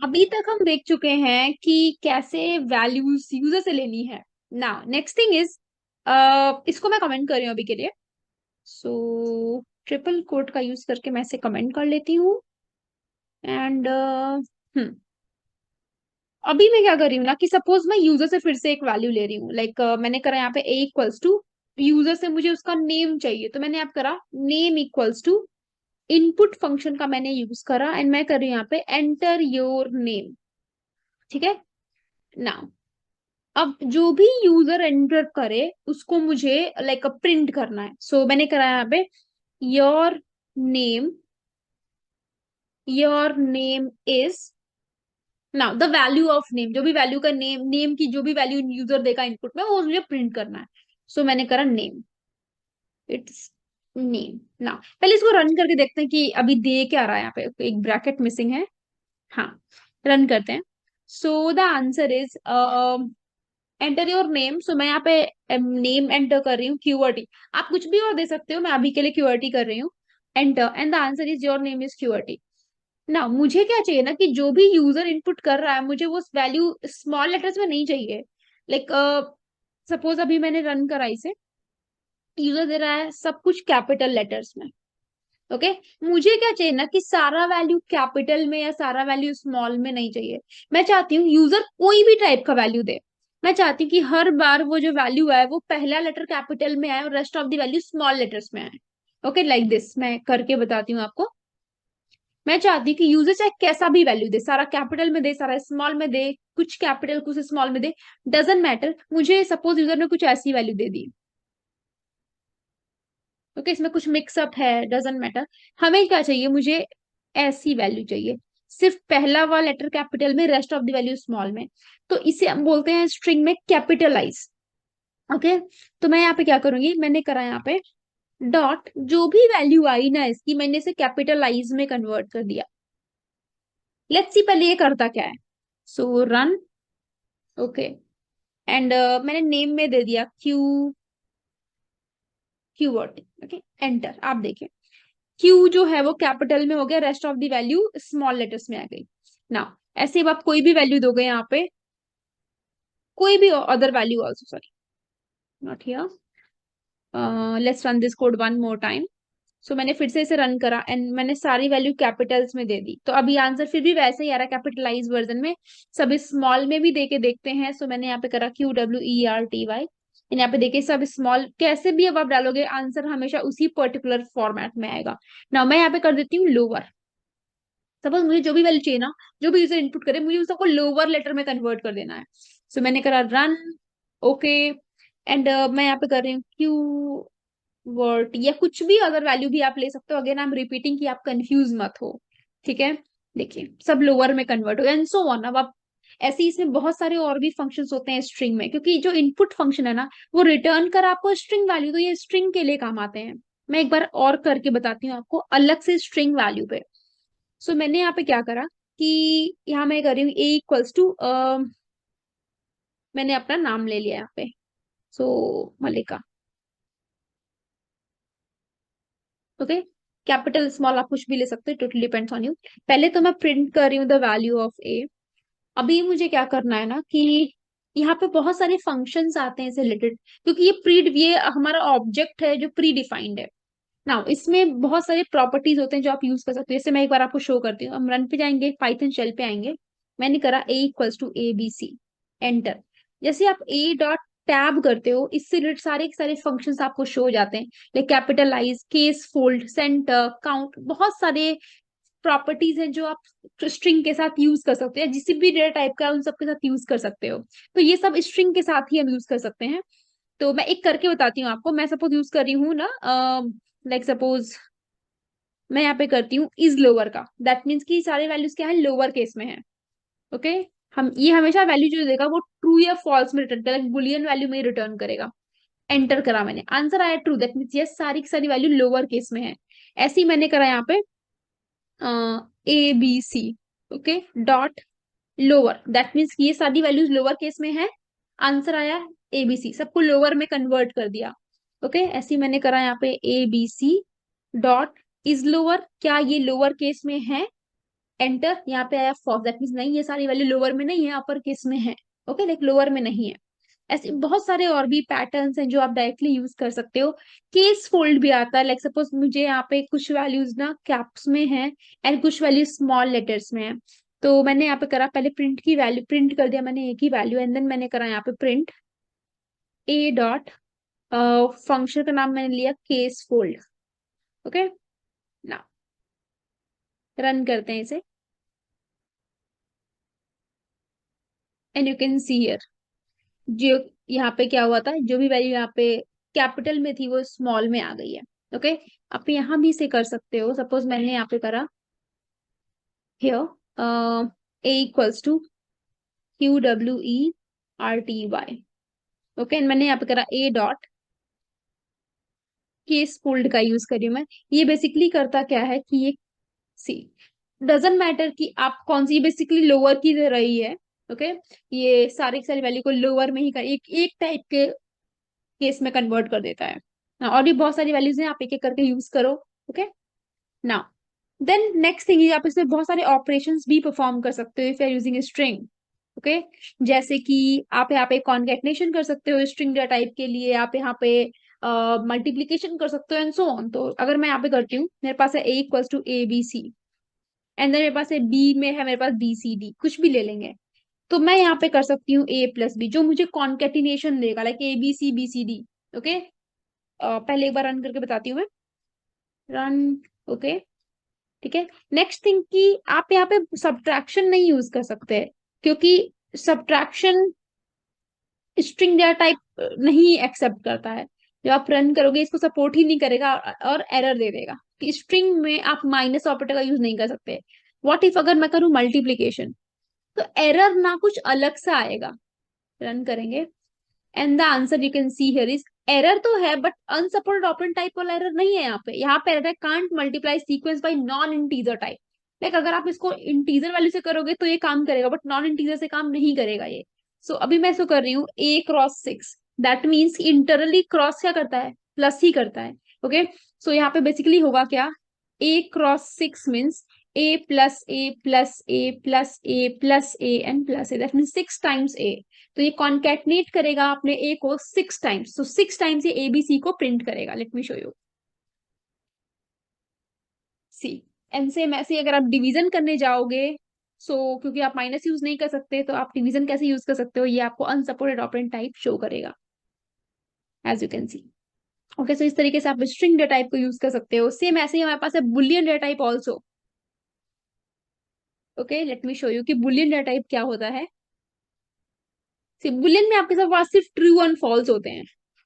अभी तक हम देख चुके हैं कि कैसे वैल्यूज यूजर से लेनी है। ना नेक्स्ट थिंग इज, इसको मैं कमेंट कर रही हूँ अभी के लिए। ट्रिपल कोट का यूज करके मैं इसे कमेंट कर लेती हूँ। एंड अभी मैं क्या कर रही हूँ ना कि सपोज मैं यूजर से फिर से एक वैल्यू ले रही हूँ। लाइक मैंने करा यहाँ पे a इक्वल्स टू, यूजर से मुझे उसका नेम चाहिए, तो मैंने आप करा name equals to input function का मैंने यूज करा, एंड मैं कर रही हूँ यहाँ पे एंटर योर नेम। ठीक है ना। अब जो भी यूजर एंटर करे उसको मुझे लाइक प्रिंट करना है। मैंने करा यहाँ पे your name, your name is, now the value of name, जो भी वैल्यू का नेम की जो भी वैल्यू यूजर देगा इनपुट में वो मुझे प्रिंट करना है। मैंने करा नेम, इट्स नेम। ना पहले इसको रन करके देखते हैं कि अभी दे क्या रहा है। यहाँ पे एक ब्रैकेट मिसिंग है। हाँ, रन करते हैं। The answer is enter your name. मैं यहाँ पे नेम एंटर कर रही हूँ, क्यूआरटी। आप कुछ भी और दे सकते हो, मैं अभी के लिए क्यूआरटी कर रही हूँ। Enter, and the answer is your name is QRT. ना मुझे क्या चाहिए ना कि जो भी यूजर इनपुट कर रहा है मुझे वो वैल्यू स्मॉल लेटर्स में नहीं चाहिए। लाइक सपोज अभी मैंने रन करा इसे, यूजर दे रहा है सब कुछ कैपिटल लेटर्स में। ओके, मुझे क्या चाहिए ना कि सारा वैल्यू कैपिटल में या सारा वैल्यू स्मॉल में नहीं चाहिए। मैं चाहती हूँ यूजर कोई भी टाइप का वैल्यू दे, मैं चाहती हूँ कि हर बार वो जो वैल्यू आए वो पहला लेटर कैपिटल में आए और rest of the value small letters में आए। ओके, लाइक दिस मैं करके बताती हूँ आपको। मैं चाहती हूँ कि यूजर चाहे कैसा भी वैल्यू दे, सारा कैपिटल में दे, सारा स्मॉल में दे, कुछ कैपिटल कुछ स्मॉल में दे, डजेंट मैटर। मुझे सपोज यूजर ने कुछ ऐसी वैल्यू दे दी। ओके, इसमें कुछ मिक्सअप है, डजेंट मैटर। हमें क्या चाहिए, मुझे ऐसी वैल्यू चाहिए, सिर्फ पहला वाला लेटर कैपिटल में, rest of the value small में। तो इसे हम बोलते हैं स्ट्रिंग में कैपिटलाइज। ओके, तो मैं यहाँ पे क्या करूंगी, मैंने करा यहाँ पे डॉट, जो भी वैल्यू आई ना इसकी मैंने इसे कैपिटलाइज में कन्वर्ट कर दिया। लेट्स सी पहले ये करता क्या है। रन। ओके, एंड मैंने नेम में दे दिया क्यूवर्ड। Okay, enter. आप देखिए क्यू जो है वो कैपिटल में हो गया, rest of the value small letters में आ गई। ना ऐसे अब आप कोई भी वैल्यू दोगे यहाँ पे, कोई भी other value also, sorry not here, let's run this code one more time. मैंने फिर से इसे रन करा एंड मैंने सारी वैल्यू कैपिटल्स में दे दी, तो अभी आंसर फिर भी वैसे ही आ रहा है कैपिटलाइज वर्जन में। सब स्मॉल में भी दे के देखते हैं। मैंने यहाँ पे करा QWERTY, यहाँ पे देखिए सब स्मॉल, कैसे भी अब आप डालोगे आंसर हमेशा उसी पर्टिकुलर फॉर्मेट में आएगा। ना मैं यहाँ पे कर देती हूँ लोअर। सपोज मुझे जो भी वैल्यू चाहिए ना, जो भी यूजर इनपुट करे मुझे उसको लोअर लेटर में कन्वर्ट कर देना है। मैंने करा रन। ओके, एंड मैं यहाँ पे कर रही हूँ क्यू वर्ड या कुछ भी अगर वैल्यू भी आप ले सकते हो। अगेन आई एम रिपीटिंग कि आप कंफ्यूज मत हो। ठीक है, देखिए सब लोअर में कन्वर्ट हो, एंड सो ऑन। अब आप ऐसे ही इसमें बहुत सारे और भी फंक्शंस होते हैं स्ट्रिंग में, क्योंकि जो इनपुट फंक्शन है ना वो रिटर्न कर आपको स्ट्रिंग वैल्यू, तो ये स्ट्रिंग के लिए काम आते हैं। मैं एक बार और करके बताती हूँ आपको अलग से स्ट्रिंग वैल्यू पे। मैंने यहाँ पे क्या करा कि यहाँ मैं कर रही हूँ a इक्वल्स टू, मैंने अपना नाम ले लिया यहाँ पे, मलिका। ओके, कैपिटल स्मॉल आप कुछ भी ले सकते हो, टोटली डिपेंड्स ऑन यू। पहले तो मैं प्रिंट कर रही हूँ द वैल्यू ऑफ a। अभी मुझे क्या करना है ना कि यहाँ पे बहुत सारे फंक्शंस आते हैं इसे रिलेटेड, क्योंकि ये हमारा ऑब्जेक्ट है जो प्री डिफाइंड है ना। इसमें बहुत सारे प्रॉपर्टीज होते हैं जो आप यूज कर सकते हो। जैसे मैं एक बार आपको शो करती हूँ, हम रन पे जाएंगे, पाइथन शेल पे आएंगे। मैंने करा a equals to ABC, enter. जैसे आप a डॉट टैब करते हो, इससे रिलेटेड सारे के सारे फंक्शंस आपको शो हो जाते हैं। Like capitalize, case fold, center, count, बहुत सारे प्रॉपर्टीज हैं जो आप स्ट्रिंग के साथ यूज कर सकते हैं। जिस भी डेटा टाइप का उन सब के साथ यूज कर सकते हो। तो ये सब स्ट्रिंग के साथ ही हम यूज कर सकते हैं। तो मैं एक करके बताती हूँ आपको। मैं सपोज यूज कर रही हूँ ना, लाइक सपोज मैं यहाँ पे करती हूँ इज लोअर का, दैट मीन्स कि सारे वैल्यूज क्या है, लोअर केस में है। ओके, हम ये हमेशा वैल्यू जो देगा वो ट्रू या फॉल्स में रिटर्न करेगा, बुलियन वैल्यू में रिटर्न करेगा। एंटर करा मैंने, आंसर आया ट्रू, दैट मीन्स यस सारी की सारी वैल्यू लोअर केस में है। ऐसे ही मैंने करा यहाँ पे ABC। Okay, dot lower, that means ये सारी वैल्यूज लोअर केस में है। आंसर आया ABC, सबको लोअर में कन्वर्ट कर दिया। ओके, ऐसे ही मैंने करा यहाँ पे ABC डॉट इज लोअर, क्या ये लोअर केस में है। एंटर, यहाँ पे आया फॉल्स, दैट मीन्स नहीं, ये सारी वैल्यू लोअर में नहीं है, अपर केस में है। ओके, लाइक लोअर में नहीं है। ऐसे बहुत सारे और भी पैटर्न्स हैं जो आप डायरेक्टली यूज कर सकते हो। केस फोल्ड भी आता है, लाइक सपोज मुझे यहाँ पे कुछ वैल्यूज ना कैप्स में है एंड कुछ वैल्यूज स्मॉल लेटर्स में है, तो मैंने यहाँ पे करा पहले प्रिंट की वैल्यू, प्रिंट कर दिया मैंने एक ही वैल्यू, एंड देन मैंने करा यहाँ पे प्रिंट ए डॉट, फंक्शन का नाम मैंने लिया केस फोल्ड। ओके, ना रन करते हैं इसे, and you can see here जो यहाँ पे क्या हुआ था, जो भी वैल्यू यहाँ पे कैपिटल में थी वो स्मॉल में आ गई है। ओके, आप यहाँ भी इसे कर सकते हो। सपोज मैंने यहाँ पे करा here a equals to QWERTY। Okay, and मैंने यहाँ पे करा ए डॉट, केस फोल्ड का यूज करी हूँ मैं। ये बेसिकली करता क्या है कि ये सी, डजेंट मैटर कि आप कौन सी, बेसिकली लोअर की दे रही है। ओके, ये सारी की सारी वैल्यू को लोअर में ही कर, एक एक टाइप के केस में कन्वर्ट कर देता है। Now, और भी बहुत सारी वैल्यूज हैं, आप एक एक करके यूज करो। Okay, now then next thing, आप इसमें बहुत सारे ऑपरेशंस भी परफॉर्म कर सकते हो if you are using string. Okay, जैसे कि आप यहाँ पे कॉन्केटनेशन कर सकते हो स्ट्रिंग डेटा टाइप के लिए, आप यहाँ पे मल्टीप्लीकेशन कर सकते हो एंड सो ऑन। तो अगर मैं यहाँ पे करती हूँ, मेरे पास है A equals to ABC, and then मेरे पास है बी में है मेरे पास BCD, कुछ भी ले लेंगे। तो मैं यहाँ पे कर सकती हूँ A+B, जो मुझे कॉन्केटिनेशन देगा, लाइक ABCBCD। ओके, पहले एक बार रन करके बताती हूँ मैं, रन। ओके, ठीक है। नेक्स्ट थिंग कि आप यहाँ पे सब्ट्रैक्शन नहीं यूज कर सकते, क्योंकि सब्ट्रैक्शन स्ट्रिंग डेटा टाइप नहीं एक्सेप्ट करता है। जब आप रन करोगे इसको सपोर्ट ही नहीं करेगा, और एरर दे देगा कि स्ट्रिंग में आप माइनस ऑपरेटर का यूज नहीं कर सकते। व्हाट इफ अगर मैं करूँ मल्टीप्लीकेशन, तो एरर ना कुछ अलग सा आएगा। रन करेंगे, and the answer you can see here is, error तो है बट अनसपोर्टेड ऑपरेंड टाइप वाला एरर नहीं है यहाँ पे। यहाँ पे एरर है can't multiply sequence bye non integer type. Like अगर आप इसको इंटीजर वैल्यू से करोगे तो ये काम करेगा, बट नॉन इंटीजर से काम नहीं करेगा ये। सो अभी मैं इसको कर रही हूँ A×6, that means internally cross क्या करता है, प्लस ही करता है। ओके, सो यहाँ पे बेसिकली होगा क्या, A×6 means A+A+A+A+A and plus A, that means 6 times A। तो ये कॉन्केटनेट करेगा अपने ए को 6 टाइम्स, तो 6 टाइम्स ये ABC को प्रिंट करेगा। Let me show you, see. And same ऐसे अगर आप डिवीजन करने जाओगे, क्योंकि आप माइनस यूज नहीं कर सकते, तो आप डिवीजन कैसे यूज कर सकते हो, ये आपको अनसपोर्टेड ऑपरेंड टाइप शो करेगा, as you can see. Okay, so इस तरीके से आप स्ट्रिंग डेटा टाइप को यूज कर सकते हो। सेम ऐसे ही हमारे पास है boolean data type also. Okay, let me show you कि बुलियन डेटा टाइप क्या होता है। बुलियन में आपके पास सिर्फ ट्रू एंड फॉल्स होते हैं।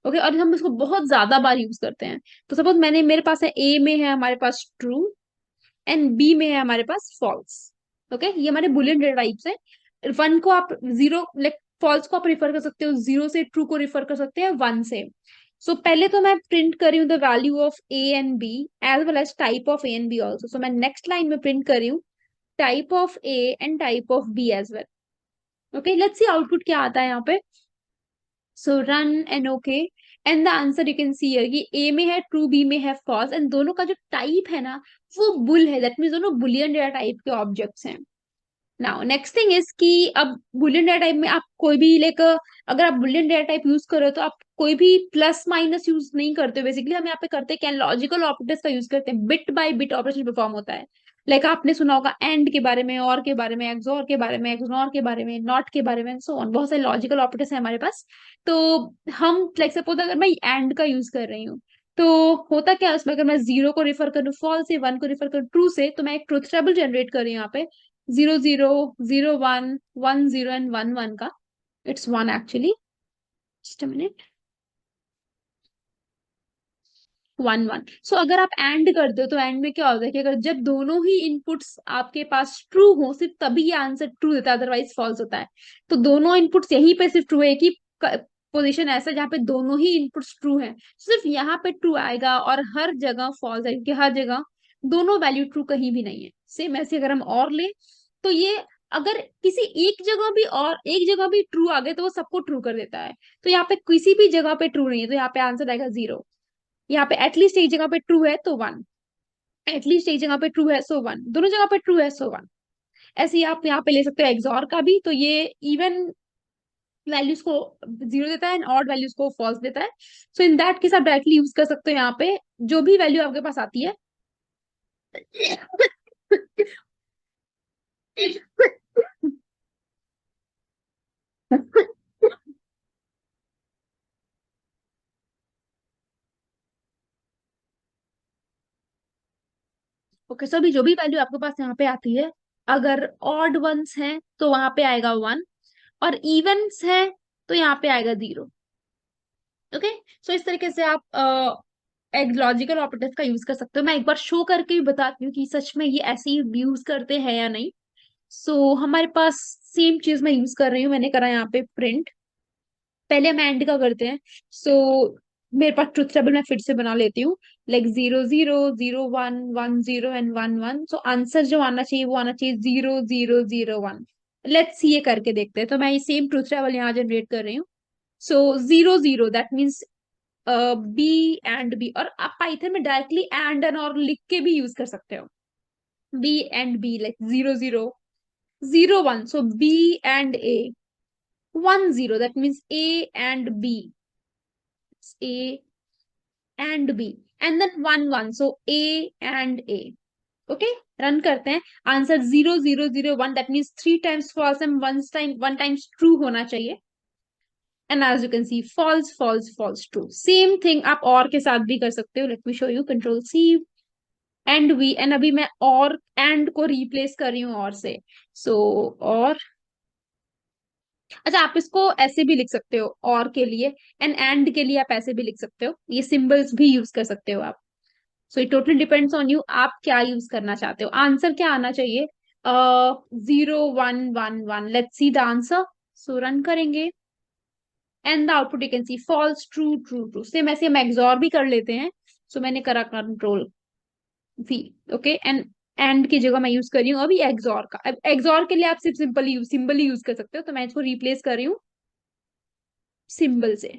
ओके, और हम इसको बहुत ज्यादा बार यूज करते हैं। तो सपोज मेरे पास है ए में है हमारे पास ट्रू, एंड बी में है हमारे पास फॉल्स। ओके, ये हमारे बुलियन डेटा टाइप्स है। वन को आप जीरो, लाइक फॉल्स को आप रिफर कर सकते हो जीरो से, ट्रू को रिफर कर सकते हैं वन से। सो पहले तो मैं प्रिंट कर रही हूँ the value of A and B as well as type of A and B also. So मैं नेक्स्ट लाइन में प्रिंट कर रही हूँ type of A and type of B as well. Okay, let's see output क्या आता है यहाँ पे। So run and okay, and the answer you can see here कि ए में है ट्रू, बी में है फॉल्स, एंड दोनों का जो टाइप है ना वो बुल है, दैट मीन दोनों बुलियन डेटा टाइप के ऑब्जेक्ट्स हैं। नाउ नेक्स्ट थिंग इज कि अब बुलियन डेटा टाइप में आप कोई भी लाइक, अगर आप बुलियन डेटा टाइप यूज कर रहे हो तो आप कोई भी प्लस माइनस यूज नहीं करते हो। बेसिकली हम यहाँ पे करते हैं क्या, लॉजिकल ऑपरेटर्स का यूज करते हैं, bit by bit operation perform होता है। लाइक आपने सुना होगा एंड के बारे में, और के बारे में, एक्सोर के बारे में, एक्सनोर के बारे में, नॉट के बारे में, सो ऑन बहुत सारे लॉजिकल ऑपरेटर्स हैं हमारे पास। तो हम लाइक सपोज अगर मैं एंड का यूज कर रही हूँ, तो होता क्या है उसमें, अगर मैं जीरो को रिफर करूँ फॉल्स से, वन को रिफर करूँ ट्रू से, तो मैं एक ट्रुथ टेबल जनरेट कर रही हूँ यहाँ पे, 0 0 0 1 1 0 एंड 1 1 का। It's 1 actually, just a minute, 1 1। सो अगर आप एंड करते हो तो एंड में क्या होता है कि अगर जब दोनों ही इनपुट्स आपके पास ट्रू हो सिर्फ तभी ये आंसर ट्रू देता है, अदरवाइज फॉल्स होता है। तो दोनों इनपुट्स यहीं पे सिर्फ ट्रू है कि पोजीशन ऐसा जहाँ पे दोनों ही इनपुट्स ट्रू हैं, सिर्फ यहाँ पे ट्रू आएगा और हर जगह फॉल्स है, क्योंकि हर जगह दोनों वैल्यू ट्रू कहीं भी नहीं है। सेम ऐसे अगर हम और ले, तो ये अगर किसी एक जगह भी और एक जगह भी ट्रू आ गए तो वो सबको ट्रू कर देता है। तो यहाँ पे किसी भी जगह पे ट्रू नहीं है, तो यहाँ पे आंसर आएगा 0। यहाँ पे एटलीस्ट एक जगह पे ट्रू है तो 1, एटलीस्ट एक जगह पे ट्रू है सो 1, दोनों जगह पे ट्रू है सो 1। ऐसे ही आप यहाँ पे ले सकते हो एक्सॉर का भी, तो ये इवन वैल्यूज को जीरो देता है एंड ऑड वैल्यूज को फॉल्स देता है। सो इन दैट केस आप डायरेक्टली यूज कर सकते हो यहाँ पे, जो भी वैल्यू आपके पास आती है ओके, सो अभी जो भी वैल्यू आपके पास यहाँ पे आती है, अगर ऑड वंस हैं तो वहां पे आएगा वन, और इवन्स है तो यहाँ पे आएगा जीरो। ओके, सो इस तरीके से आप एक लॉजिकल ऑपरेटर्स का यूज कर सकते हो। मैं एक बार शो करके भी बताती हूँ कि सच में ये ऐसे ही यूज करते हैं या नहीं। सो हमारे पास सेम चीज मैं यूज कर रही हूँ, मैंने करा यहाँ पे प्रिंट। पहले हम एंड का करते हैं। सो मेरे पास ट्रुथ टेबल मैं फिर से बना लेती हूँ, लाइक 0 0 0 1 1 0 एंड 1 1। सो आंसर जो आना चाहिए वो आना चाहिए 0 0 0 1। लेट्स सी ये करके देखते हैं। तो मैं ये सेम ट्रुथ टेबल यहाँ जनरेट कर रही हूँ। So 0 0 that means b and b, और आप पाइथन में डायरेक्टली एंड और लिख के भी यूज कर सकते हो। B and b, like 0 0 0 1, so b and a. 1 0 that means A and B. It's A and B. And then 1 1, so A and A. Okay, run करते हैं। Answer 0 0 0 1, that means 3 times false and one times true होना चाहिए। And as you can see, false false false true, same thing आप और के साथ भी कर सकते हो। Let me show you, control c and v, and अभी मैं और एंड को रिप्लेस कर रही हूँ और से। सो और, अच्छा आप इसको ऐसे भी लिख सकते हो और के लिए, एंड के लिए आप ऐसे भी लिख सकते हो, ये सिंबल्स भी यूज कर सकते हो आप। So it totally depends on you, आप क्या यूज करना चाहते हो। आंसर क्या आना चाहिए? 0 1 1 1। Let's see the answer. So run करेंगे and the output you can see false true true true. Same ऐसे हम एक्सॉर भी कर लेते हैं। सो मैंने करा कंट्रोल वी। ओके, एंड की जगह मैं यूज कर रही हूँ अभी एक्सॉर का। अब एक्सॉर के लिए आप सिर्फ सिंपल ही यूज कर सकते हो, तो मैं इसको रिप्लेस कर रही हूँ सिंबल से।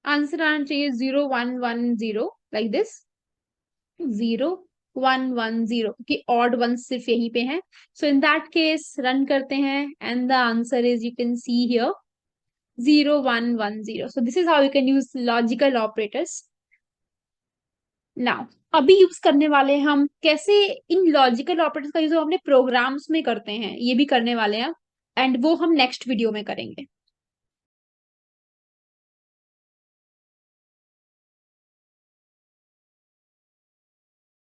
आंसर आना चाहिए 0 1 1 0, लाइक दिस। 0 1 1 0, कि ऑड वन सिर्फ यहीं पे है। सो इन दैट केस रन करते हैं and the answer is, you can see here, 0 1 1 0। So this is how you can use logical operators. Now अभी यूज करने वाले हैं हम कैसे इन लॉजिकल ऑपरेटर्स का यूज हम अपने प्रोग्राम्स में करते हैं, ये भी करने वाले हैं, एंड वो हम नेक्स्ट वीडियो में करेंगे।